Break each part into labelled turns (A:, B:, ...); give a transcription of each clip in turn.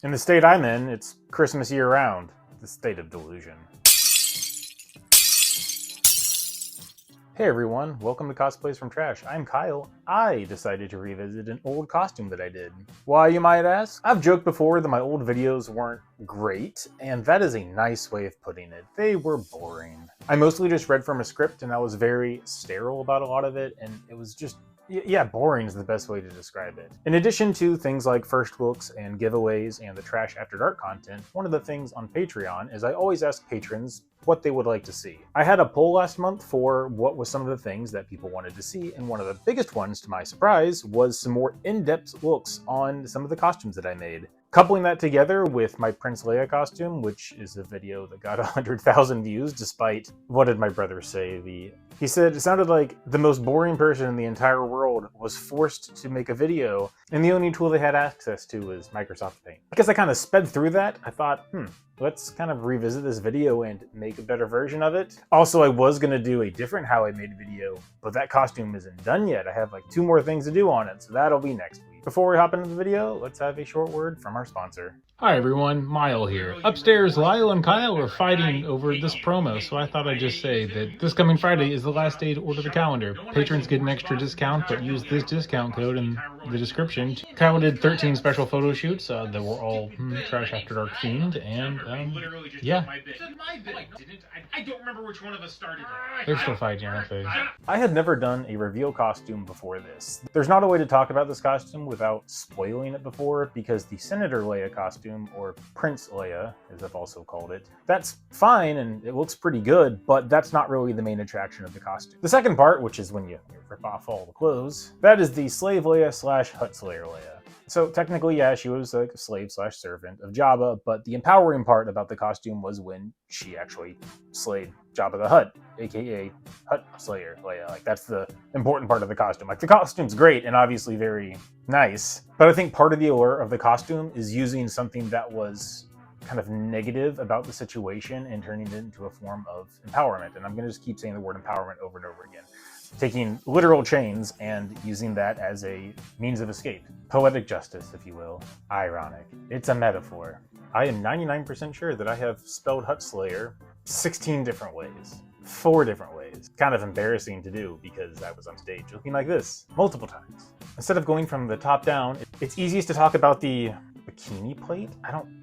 A: In the state I'm in, it's Christmas year-round. The state of delusion. Hey everyone, welcome to Cosplays from Trash. I'm Kyle. I decided to revisit an old costume that I did. Why, you might ask? I've joked before that my old videos weren't great, and that is a nice way of putting it. They were boring. I mostly just read from a script, and I was very sterile about a lot of it, and it was just yeah, boring is the best way to describe it. In addition to things like first looks and giveaways and the Trash After Dark content, one of the things on Patreon is I always ask patrons what they would like to see. I had a poll last month for what was some of the things that people wanted to see, and one of the biggest ones, to my surprise, was some more in-depth looks on some of the costumes that I made. Coupling that together with my Prince Leia costume, which is a video that got 100,000 views despite, what did my brother say? He said it sounded like the most boring person in the entire world was forced to make a video, and the only tool they had access to was Microsoft Paint. Because I kind of sped through that, I thought, let's kind of revisit this video and make a better version of it. Also, I was going to do a different How I Made video, but that costume isn't done yet. I have like 2 more things to do on it, so that'll be next week. Before we hop into the video, let's have a short word from our sponsor.
B: Hi everyone, Mile here. Upstairs, Lyle and Kyle are fighting over this promo, so I thought I'd just say that this coming Friday is the last day to order the calendar. Patrons get an extra discount, but use this discount code in the description. Kyle did 13 special photo shoots that were all Trash After Dark themed, and yeah.
C: I don't remember which one of us started it.
B: They're still fighting, aren't they?
A: I had never done a reveal costume before this. There's not a way to talk about this costume without spoiling it before, because the Senator Leia costume, or Prince Leia, as I've also called it, that's fine and it looks pretty good, but that's not really the main attraction of the costume. The second part, which is when you rip off all the clothes, that is the Slave Leia / Huttslayer Leia. So technically, yeah, she was a slave / servant of Jabba, but the empowering part about the costume was when she actually slayed Jabba the Hutt, aka Huttslayer Leia. Like, that's the important part of the costume. Like, the costume's great and obviously very nice, but I think part of the allure of the costume is using something that was kind of negative about the situation and turning it into a form of empowerment. And I'm going to just keep saying the word empowerment over and over again. Taking literal chains and using that as a means of escape. Poetic justice, if you will. Ironic. It's a metaphor. I am 99% sure that I have spelled Huttslayer 16 different ways. 4 different ways. Kind of embarrassing to do because I was on stage looking like this multiple times. Instead of going from the top down, it's easiest to talk about the bikini plate?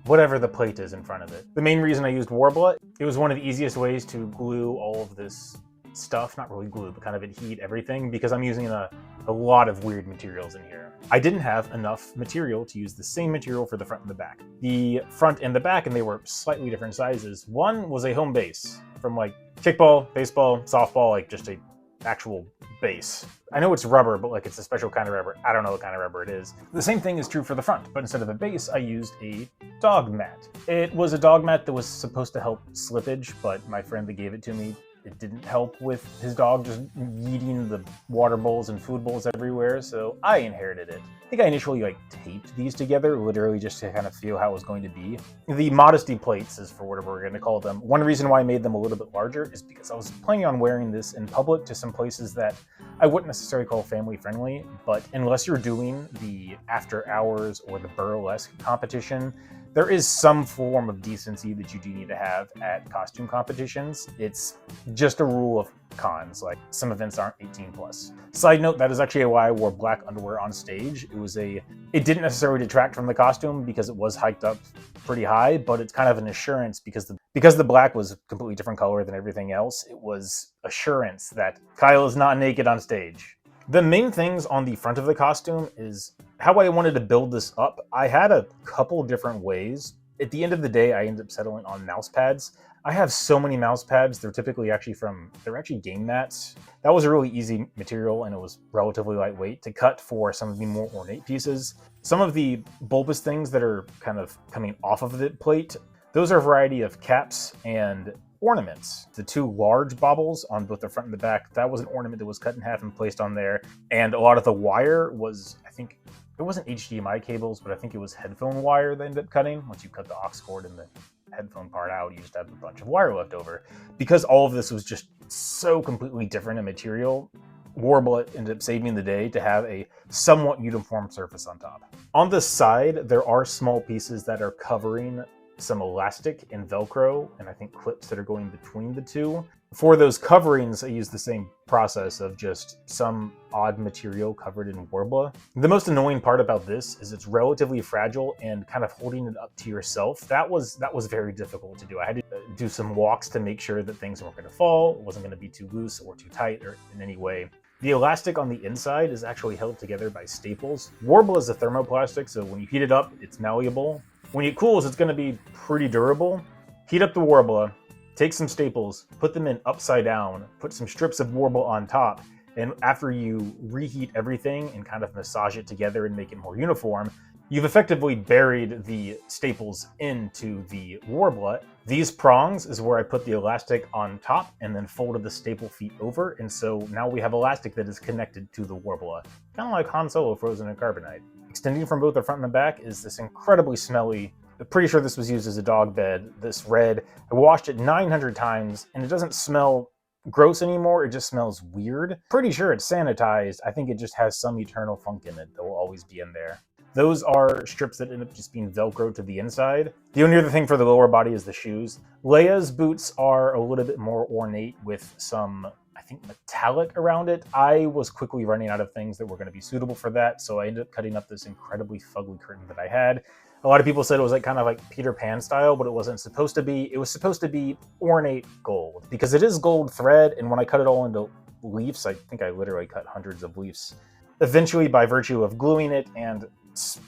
A: Whatever the plate is in front of it. The main reason I used Warblet, it was one of the easiest ways to glue all of this stuff, not really glue, but kind of adhere everything, because I'm using a lot of weird materials in here. I didn't have enough material to use the same material for the front and the back. The front and the back, and they were slightly different sizes. One was a home base from like kickball, baseball, softball, like just a actual base. I know it's rubber, but like it's a special kind of rubber. I don't know what kind of rubber it is. The same thing is true for the front, but instead of a base, I used a dog mat. It was a dog mat that was supposed to help slippage, but my friend that gave it to me, it didn't help with his dog just eating the water bowls and food bowls everywhere, so I inherited it. I think I initially taped these together, literally just to kind of feel how it was going to be. The modesty plates is for whatever we're going to call them. One reason why I made them a little bit larger is because I was planning on wearing this in public to some places that I wouldn't necessarily call family friendly, but unless you're doing the after hours or the burlesque competition, there is some form of decency that you do need to have at costume competitions. It's just a rule of cons, like some events aren't 18 plus. Side note, that is actually why I wore black underwear on stage. It didn't necessarily detract from the costume because it was hiked up pretty high, but it's kind of an assurance because the black was a completely different color than everything else. It was assurance that Kyle is not naked on stage. The main things on the front of the costume is how I wanted to build this up. I had a couple different ways. At the end of the day, I ended up settling on mouse pads. I have so many mouse pads. They're actually game mats. That was a really easy material and it was relatively lightweight to cut for some of the more ornate pieces. Some of the bulbous things that are kind of coming off of the plate, those are a variety of caps and ornaments. The 2 large baubles on both the front and the back, that was an ornament that was cut in half and placed on there. And a lot of the wire was, I think, it wasn't HDMI cables, but I think it was headphone wire they ended up cutting. Once you cut the aux cord and the headphone part out, you just have a bunch of wire left over. Because all of this was just so completely different in material, Warblet ended up saving the day to have a somewhat uniform surface on top. On the side, there are small pieces that are covering some elastic and Velcro, and I think clips that are going between the two. For those coverings, I use the same process of just some odd material covered in Warbler. The most annoying part about this is it's relatively fragile, and kind of holding it up to yourself, that was very difficult to do. I had to do some walks to make sure that things weren't going to fall, it wasn't going to be too loose or too tight or in any way. The elastic on the inside is actually held together by staples. Warbler is a thermoplastic, so when you heat it up, it's malleable. When it cools, it's going to be pretty durable. Heat up the Warbler, take some staples, put them in upside down, put some strips of Warbler on top, and after you reheat everything and kind of massage it together and make it more uniform, you've effectively buried the staples into the Warbler. These prongs is where I put the elastic on top and then folded the staple feet over, and so now we have elastic that is connected to the Warbler. Kind of like Han Solo frozen in carbonite. Extending from both the front and the back is this incredibly smelly, I'm pretty sure this was used as a dog bed, this red. I washed it 900 times and it doesn't smell gross anymore, it just smells weird. Pretty sure it's sanitized, I think it just has some eternal funk in it that will always be in there. Those are strips that end up just being Velcro to the inside. The only other thing for the lower body is the shoes. Leia's boots are a little bit more ornate with some, I think, metallic around it. I was quickly running out of things that were going to be suitable for that, so I ended up cutting up this incredibly fugly curtain that I had. A lot of people said it was like kind of like Peter Pan style, but it wasn't supposed to be. It was supposed to be ornate gold, because it is gold thread, and when I cut it all into leaves, I think I literally cut hundreds of leaves. Eventually, by virtue of gluing it and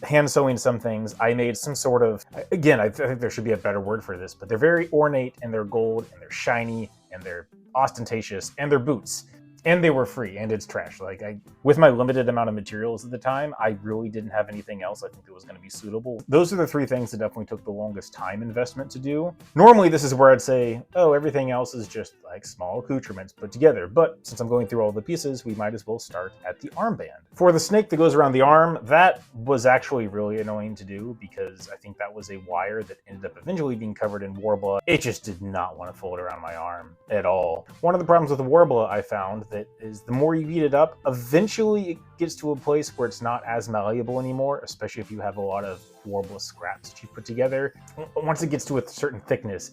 A: hand sewing some things, I made some sort of, again, I think there should be a better word for this, but they're very ornate, and they're gold, and they're shiny, and they're ostentatious, and they're boots. And they were free, and it's trash. Like, with my limited amount of materials at the time, I really didn't have anything else I think that was going to be suitable. Those are the three things that definitely took the longest time investment to do. Normally, this is where I'd say, oh, everything else is just like small accoutrements put together. But since I'm going through all the pieces, we might as well start at the armband. For the snake that goes around the arm, that was actually really annoying to do, because I think that was a wire that ended up eventually being covered in Warbler. It just did not want to fold around my arm at all. One of the problems with the Warbler I found that is the more you heat it up, eventually it gets to a place where it's not as malleable anymore, especially if you have a lot of Warbler scraps that you put together. Once it gets to a certain thickness,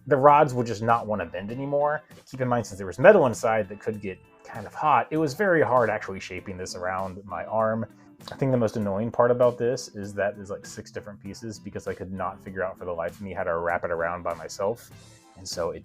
A: the rods would just not want to bend anymore. Keep in mind, since there was metal inside that could get kind of hot, it was very hard actually shaping this around my arm. I think the most annoying part about this is that there's like 6 different pieces, because I could not figure out for the life of me how to wrap it around by myself. And so it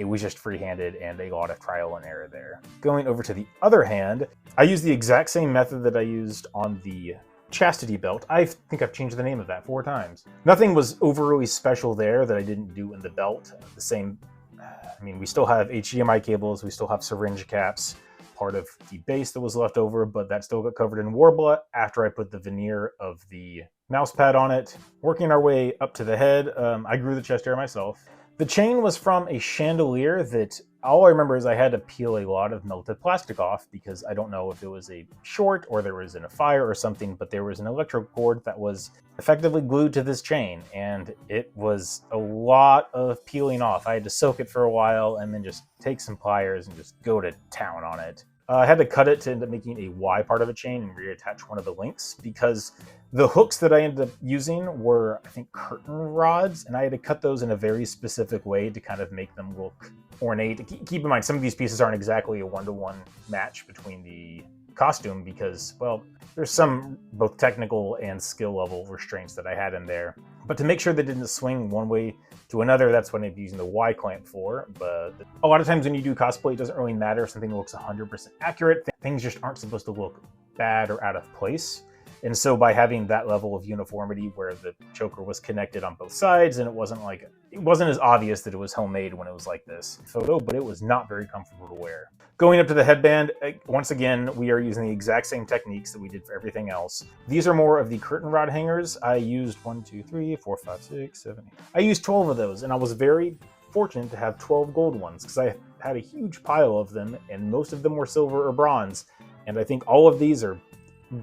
A: was just free-handed and a lot of trial and error there. Going over to the other hand, I used the exact same method that I used on the chastity belt. I think I've changed the name of that 4 times. Nothing was overly special there that I didn't do in the belt. The same, I mean, we still have HDMI cables, we still have syringe caps, part of the base that was left over, but that still got covered in Warbler after I put the veneer of the mouse pad on it. Working our way up to the head, I grew the chest hair myself. The chain was from a chandelier that all I remember is I had to peel a lot of melted plastic off, because I don't know if it was a short or there was a fire or something, but there was an electrical cord that was effectively glued to this chain, and it was a lot of peeling off. I had to soak it for a while and then just take some pliers and just go to town on it. I had to cut it to end up making a Y part of a chain and reattach one of the links, because the hooks that I ended up using were, I think, curtain rods, and I had to cut those in a very specific way to kind of make them look ornate. Keep in mind, some of these pieces aren't exactly a one-to-one match between the costume, because, well, there's some both technical and skill level restraints that I had in there. But to make sure they didn't swing one way to another, that's what I'd be using the Y clamp for. But a lot of times when you do cosplay, it doesn't really matter if something looks 100% accurate. Things just aren't supposed to look bad or out of place. And so by having that level of uniformity where the choker was connected on both sides, and it wasn't as obvious that it was homemade when it was like this photo, but it was not very comfortable to wear. Going up to the headband, once again, we are using the exact same techniques that we did for everything else. These are more of the curtain rod hangers. I used 1, 2, 3, 4, 5, 6, 7, 8. I used 12 of those, and I was very fortunate to have 12 gold ones, because I had a huge pile of them, and most of them were silver or bronze, and I think all of these are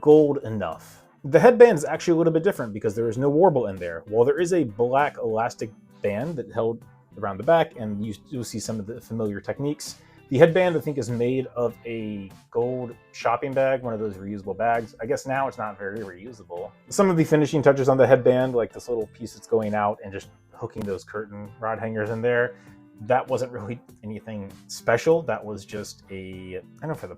A: gold enough. The headband is actually a little bit different because there is no warble in there. While there is a black elastic band that held around the back, and you'll see some of the familiar techniques, The headband, I think, is made of a gold shopping bag, one of those reusable bags. I guess now it's not very reusable. Some of the finishing touches on the headband, like this little piece that's going out and just hooking those curtain rod hangers in there, that wasn't really anything special. That was just I don't know, for the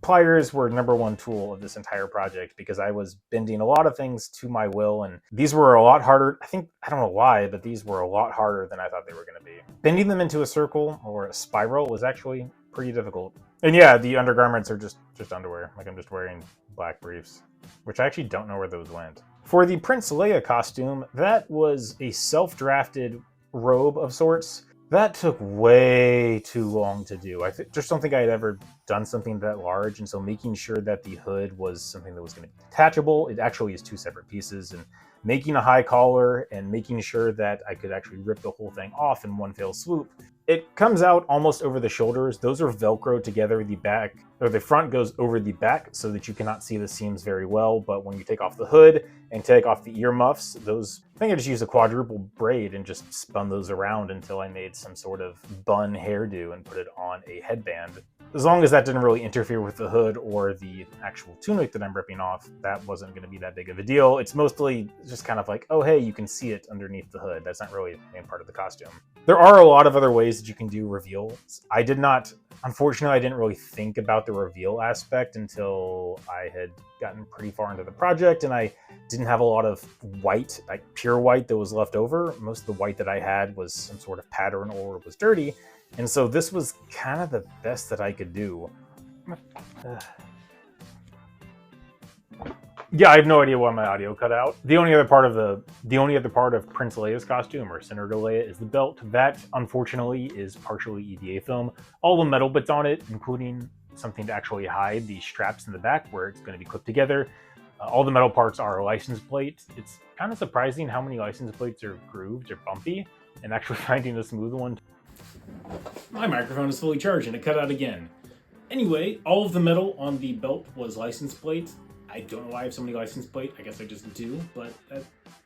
A: pliers were number one tool of this entire project because I was bending a lot of things to my will, and these were a lot harder. I don't know why, but these were a lot harder than I thought they were going to be. Bending them into a circle or a spiral was actually pretty difficult. And yeah, the undergarments are just underwear. Like, I'm just wearing black briefs, which I actually don't know where those went. For the Prince Leia costume, that was a self-drafted robe of sorts. That took way too long to do. I just don't think I had ever done something that large, and so making sure that the hood was something that was going to be detachable, it actually is two separate pieces, and making a high collar and making sure that I could actually rip the whole thing off in one fell swoop. It comes out almost over the shoulders. Those are Velcro together. The back, or the front, goes over the back so that you cannot see the seams very well. But when you take off the hood and take off the earmuffs, I think I just used a quadruple braid and just spun those around until I made some sort of bun hairdo and put it on a headband. As long as that didn't really interfere with the hood or the actual tunic that I'm ripping off, that wasn't going to be that big of a deal. It's mostly just kind of like, oh hey, you can see it underneath the hood. That's not really the main part of the costume. There are a lot of other ways that you can do reveals. Unfortunately, I didn't really think about the reveal aspect until I had gotten pretty far into the project and I didn't have a lot of white, like pure white, that was left over. Most of the white that I had was some sort of pattern or was dirty. And so this was kind of the best that I could do. Yeah, I have no idea why my audio cut out. The only other part of Prince Leia's costume, or Senator Leia, is the belt. That, unfortunately, is partially EVA film. All the metal bits on it, including something to actually hide the straps in the back where it's going to be clipped together. All the metal parts are license plates. It's kind of surprising how many license plates are grooved or bumpy, and actually finding a smooth one. My microphone is fully charged and it cut out again. Anyway, all of the metal on the belt was license plates. I don't know why I have so many license plates. I guess I just do, but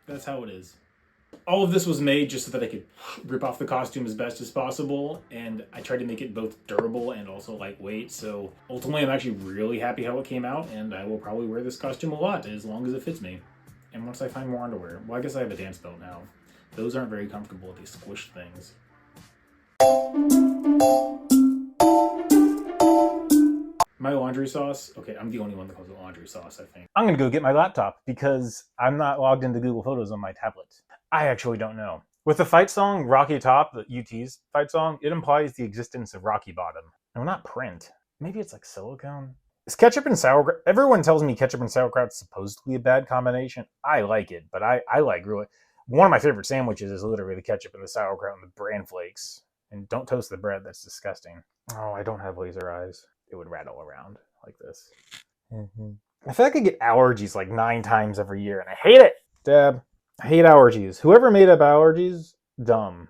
A: that's how it is. All of this was made just so that I could rip off the costume as best as possible, and I tried to make it both durable and also lightweight, so ultimately I'm actually really happy how it came out, and I will probably wear this costume a lot as long as it fits me. And once I find more underwear. Well, I guess I have a dance belt now. Those aren't very comfortable, they squish things. My laundry sauce? Okay, I'm the only one that calls it laundry sauce, I think. I'm gonna go get my laptop because I'm not logged into Google Photos on my tablet. I actually don't know. With the fight song, Rocky Top, the UT's fight song, it implies the existence of Rocky Bottom. No, not print. Maybe it's like silicone? Is ketchup and sauerkraut? Everyone tells me ketchup and sauerkraut is supposedly a bad combination. I like it, but I like really. One of my favorite sandwiches is literally the ketchup and the sauerkraut and the bran flakes. And don't toast the bread, that's disgusting. Oh, I don't have laser eyes. It would rattle around like this. I feel like I get allergies like 9 times every year, and I hate it. Dab. I hate allergies. Whoever made up allergies, dumb.